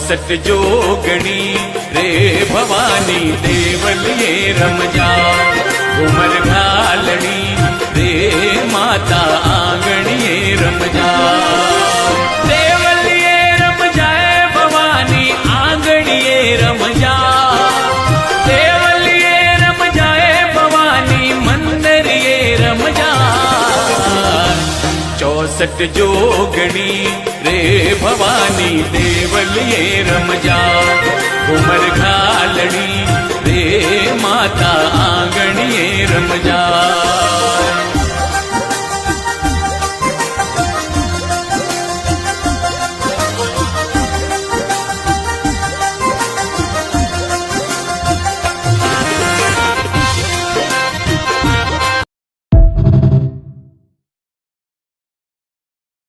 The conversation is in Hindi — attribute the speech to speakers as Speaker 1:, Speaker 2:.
Speaker 1: 64 जोगणी रे भवानी देवलिए रमजा। घूमर घालनी रे माता आंगणिए रमजा। देवलिए रमजाए भवानी आंगणिए रमजा। देवलिए रमजाए भवानी मंदिरिए रमजा। 64 जोगणी रे भवानी देवलिए रमजा। घूमर घालनी रे माता आंगणिए रमजा।